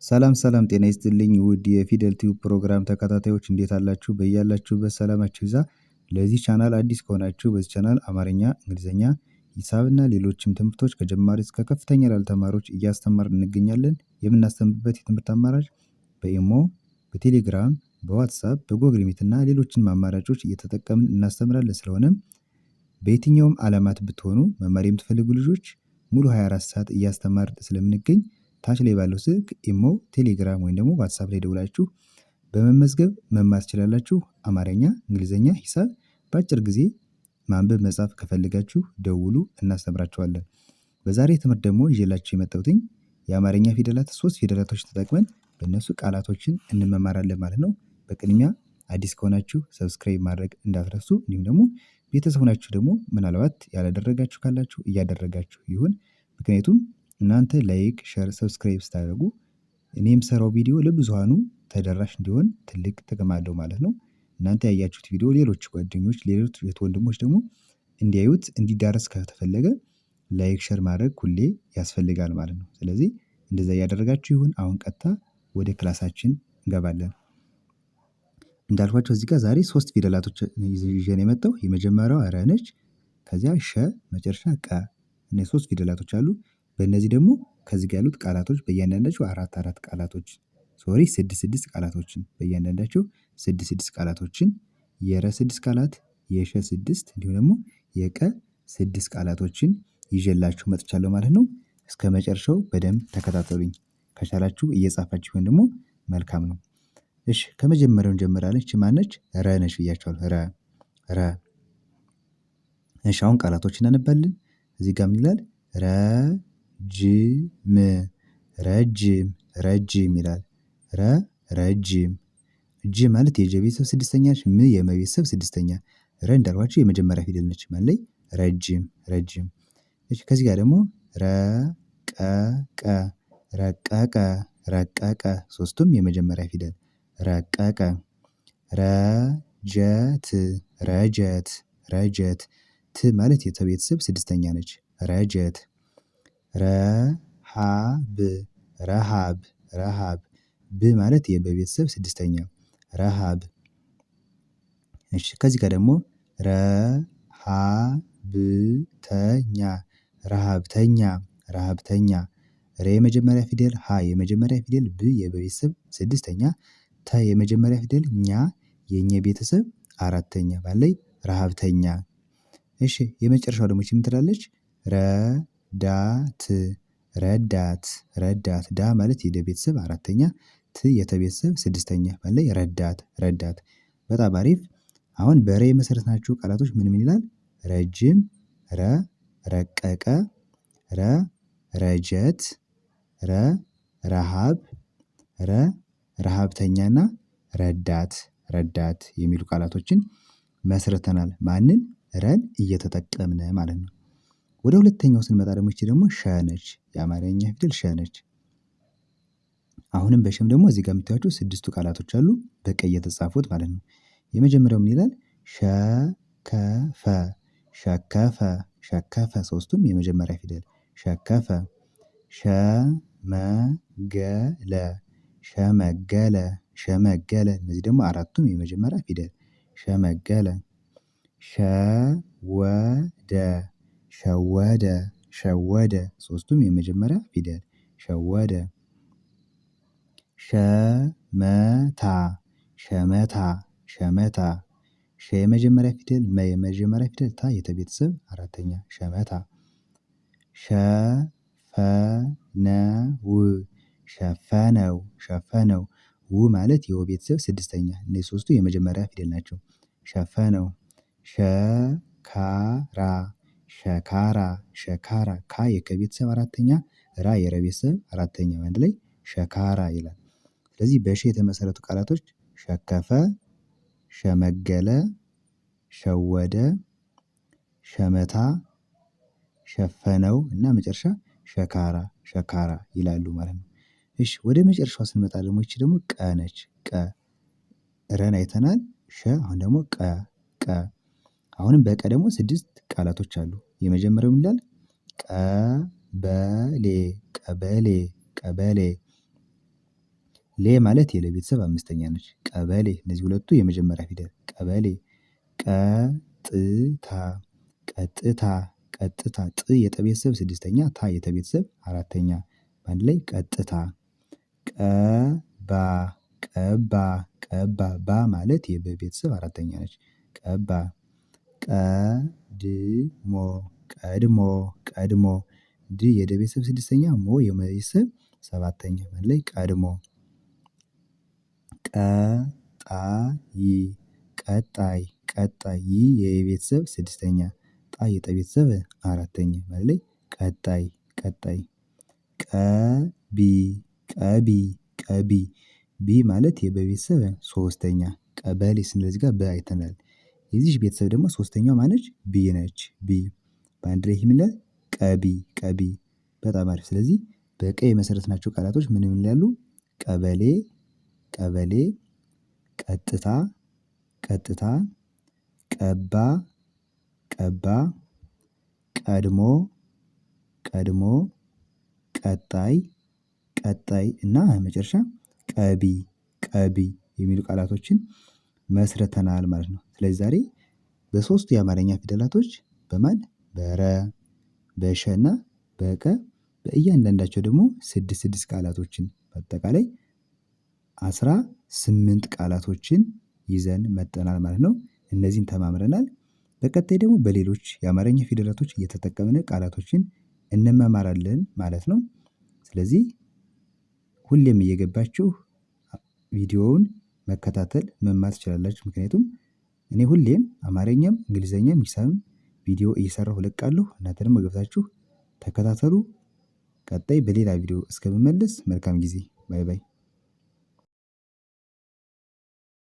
ሰላም ሰላም ጤና ይስጥልኝ ውድ የፊደል ቲዩብ ፕሮግራም ተከታታዮች እንዴት አላችሁ? በያላችሁበት ሰላማችሁ ይብዛ። ለዚህ ቻናል አዲስ ከሆናችሁ በዚህ ቻናል አማርኛ፣ እንግሊዝኛ፣ ሂሳብና ሌሎችም ትምህርቶች ከጀማሪ እስከ ከፍተኛ ላሉ ተማሪዎች እያስተማርን እንገኛለን። የምናስተምርበት የትምህርት አማራጭ በኢሞ፣ በቴሌግራም፣ በዋትሳፕ፣ በጎግል ሚት እና ሌሎችንም አማራጮች እየተጠቀምን እናስተምራለን። ስለሆነም በየትኛውም ዓለማት ብትሆኑ መማር የምትፈልጉ ልጆች ሙሉ 24 ሰዓት እያስተማርን ስለምንገኝ ታች ላይ ባለው ስልክ ኢሞ፣ ቴሌግራም ወይም ደግሞ ዋትሳፕ ላይ ደውላችሁ በመመዝገብ መማር ትችላላችሁ። አማርኛ፣ እንግሊዝኛ፣ ሂሳብ በአጭር ጊዜ ማንበብ መጻፍ ከፈልጋችሁ ደውሉ እናስተምራችኋለን። በዛሬ ትምህርት ደግሞ ይዤላችሁ የመጣሁትኝ የአማርኛ ፊደላት 3 ፊደላቶች ተጠቅመን በእነሱ ቃላቶችን እንመማራለን ማለት ነው። በቅድሚያ አዲስ ከሆናችሁ ሰብስክራይብ ማድረግ እንዳትረሱ፣ እንዲሁም ደግሞ ቤተሰብ ሆናችሁ ደግሞ ምናልባት ያላደረጋችሁ ካላችሁ እያደረጋችሁ ይሁን። ምክንያቱም እናንተ ላይክ፣ ሼር፣ ሰብስክራይብ ስታደርጉ እኔ የምሰራው ቪዲዮ ለብዙሃኑ ተደራሽ እንዲሆን ትልቅ ጥቅም አለው ማለት ነው። እናንተ ያያችሁት ቪዲዮ ሌሎች ጓደኞች፣ ሌሎች እህት ወንድሞች ደግሞ እንዲያዩት እንዲዳረስ ከተፈለገ ላይክ፣ ሼር ማድረግ ሁሌ ያስፈልጋል ማለት ነው። ስለዚህ እንደዛ እያደረጋችሁ ይሁን። አሁን ቀጥታ ወደ ክላሳችን እንገባለን። እንዳልኳቸው እዚህ ጋር ዛሬ 3 ፊደላቶች ይዤ ነው የመጣው። የመጀመሪያው ረ ነች። ከዚያ ሸ፣ መጨረሻ ቀ። እነዚህ 3 ፊደላቶች አሉ። በእነዚህ ደግሞ ከዚህ ጋር ያሉት ቃላቶች በእያንዳንዳቸው 4 ቃላቶች ሶሪ 6 ቃላቶችን በእያንዳንዳቸው 6 ቃላቶችን የረ 6 ቃላት፣ የሸ 6 እንዲሁም ደግሞ የቀ 6 ቃላቶችን ይዤላችሁ መጥቻለሁ ማለት ነው። እስከ መጨረሻው በደንብ ተከታተሉኝ። ከቻላችሁ እየጻፋችሁ ወይም ደግሞ መልካም ነው። እሺ ከመጀመሪያው እንጀምራለን። እቺ ማነች? ረ ነች ብያችኋለሁ። ረ። እሺ አሁን ቃላቶች እናነባለን። እዚህ ጋር ምን ይላል? ረጅም፣ ረጅም፣ ረጅም ይላል። ረጅም። ጅ ማለት የጀ ቤተሰብ 6ኛ ነች። ም የመ ቤተሰብ 6ኛ። ረ እንዳልኳችሁ የመጀመሪያ ፊደል ነች። ማለት ላይ ረጅም፣ ረጅም። እሺ ከዚህ ጋር ደግሞ ረቀቀ፣ ረቀቀ፣ ረቀቀ። 3ቱም የመጀመሪያ ፊደል ረቀቀ። ረጀት፣ ረጀት፣ ረጀት። ት ማለት የተ ቤተሰብ 6ኛ ነች። ረጀት። ረሃብ፣ ረሃብ፣ ረሃብ። ብ ማለት የበ ቤተሰብ 6ኛ ረሃብ። እሺ ከዚህ ጋር ደግሞ ረሃብተኛ፣ ረሃብተኛ፣ ረሃብተኛ። ረ የመጀመሪያ ፊደል፣ ሀ የመጀመሪያ ፊደል፣ ብ የበቤተሰብ 6ኛ፣ ተ የመጀመሪያ ፊደል፣ ኛ የኘ ቤተሰብ 4ኛ ባላይ ረሃብተኛ። እሺ የመጨረሻው ደግሞ እቺ ምን ትላለች? ረዳት፣ ረዳት፣ ረዳት። ዳ ማለት የደ ቤተሰብ 4ኛ፣ ት የተ ቤተሰብ 6ኛ ባላይ ረዳት፣ ረዳት። በጣም አሪፍ። አሁን በረ የመሰረትናቸው ቃላቶች ምን ይላል? ረጅም፣ ረቀቀ፣ ረጀት፣ ረሃብ፣ ረሃብተኛና ረዳት፣ ረዳት የሚሉ ቃላቶችን መስርተናል። ማንን? ረን እየተጠቀምን ማለት ነው። ወደ ሁለተኛው ስንመጣ ደግሞ እቺ ደግሞ ሸ ነች። የአማርኛ ፊደል ሸ ነች። አሁንም በሸም ደግሞ እዚህ ጋር የምታዩቸው 6ቱ ቃላቶች አሉ በቀይ የተጻፉት ማለት ነው። የመጀመሪያው ምን ይላል? ሸከፈ፣ ሸከፈ፣ ሸከፈ። 3ቱም የመጀመሪያ ፊደል ሸከፈ። ሸመገለ፣ ሸመገለ፣ ሸመገለ። እነዚህ ደግሞ 4ቱም የመጀመሪያ ፊደል ሸመገለ። ሸወደ፣ ሸወደ፣ ሸወደ። 3ቱም የመጀመሪያ ፊደል ሸወደ። ሸመታ፣ ሸመታ፣ ሸመታ። ሸ የመጀመሪያ ፊደል፣ መ የመጀመሪያ ፊደል፣ ታ የተ ቤተሰብ 4ኛ ሸመታ። ሸፈነው፣ ሸፈነው፣ ሸፈነው። ው ማለት የወ ቤተሰብ 6ኛ። እነዚህ 3ቱ የመጀመሪያ ፊደል ናቸው። ሸፈነው። ሸካራ፣ ሸካራ፣ ሸካራ። ካ የከ ቤተሰብ 4ኛ፣ ራ የረ ቤተሰብ 4ኛ አንድ ላይ ሸካራ ይላል። ስለዚህ በሸ የተመሰረቱ ቃላቶች ሸከፈ፣ ሸመገለ፣ ሸወደ፣ ሸመታ፣ ሸፈነው እና መጨረሻ ሸካራ፣ ሸካራ ይላሉ ማለት ነው። እሺ ወደ መጨረሻው ስንመጣ ደግሞ እቺ ደግሞ ቀ ነች። ቀ ረን አይተናል። ሸ አሁን ደግሞ ቀ፣ ቀ። አሁንም በቀ ደግሞ 6 ቃላቶች አሉ። የመጀመሪያው ምን ይላል? ቀበሌ፣ ቀበሌ፣ ቀበሌ። ሌ ማለት የለ ቤተሰብ አምስተኛ ነች። ቀበሌ እነዚህ ሁለቱ የመጀመሪያ ፊደል ቀበሌ። ቀጥታ ቀጥታ ቀጥታ ጥ የጠ ቤተሰብ ስድስተኛ ታ የተ ቤተሰብ አራተኛ በአንድ ላይ ቀጥታ። ቀባ ቀባ ቀባ ባ ማለት የበ ቤተሰብ አራተኛ ነች። ቀባ። ቀድሞ ቀድሞ ቀድሞ ድ የደ ቤተሰብ ስድስተኛ ሞ የመ ቤተሰብ ሰባተኛ በአንድ ላይ ቀድሞ። ቀጣይ ቀጣይ ቀጣይ ይ የቤተሰብ ስድስተኛ ጣ የጠ ቤተሰብ አራተኛ በአንድ ላይ ቀጣይ ቀጣይ። ቀቢ ቀቢ ቀቢ ቢ ማለት የበ ቤተሰብ ሶስተኛ ቀበሌ ስንል እዚህ ጋር በ አይተናል። የዚህች ቤተሰብ ደግሞ ሶስተኛዋ ማነች? ቢ ነች። ቢ በአንድ ላይ ይህ ምን ይላል? ቀቢ ቀቢ። በጣም አሪፍ። ስለዚህ በቀ የመሰረትናቸው ቃላቶች ምን ምን ይላሉ? ቀበሌ ቀበሌ ቀጥታ ቀጥታ ቀባ ቀባ ቀድሞ ቀድሞ ቀጣይ ቀጣይ እና መጨረሻ ቀቢ ቀቢ የሚሉ ቃላቶችን መስርተናል ማለት ነው። ስለዚህ ዛሬ በሶስቱ የአማርኛ ፊደላቶች በማን በረ በሸ እና በቀ በእያንዳንዳቸው ደግሞ ስድስት ስድስት ቃላቶችን በአጠቃላይ 18 ቃላቶችን ይዘን መጥተናል ማለት ነው። እነዚህን ተማምረናል። በቀጣይ ደግሞ በሌሎች የአማርኛ ፊደላቶች እየተጠቀምን ቃላቶችን እንማማራለን ማለት ነው። ስለዚህ ሁሌም እየገባችሁ ቪዲዮውን መከታተል መማር ትችላላችሁ። ምክንያቱም እኔ ሁሌም አማርኛም እንግሊዘኛም ሂሳብም ቪዲዮ እየሰራሁ እለቃለሁ። እናንተ ደግሞ ገብታችሁ ተከታተሉ። ቀጣይ በሌላ ቪዲዮ እስከምመለስ መልካም ጊዜ። ባይ ባይ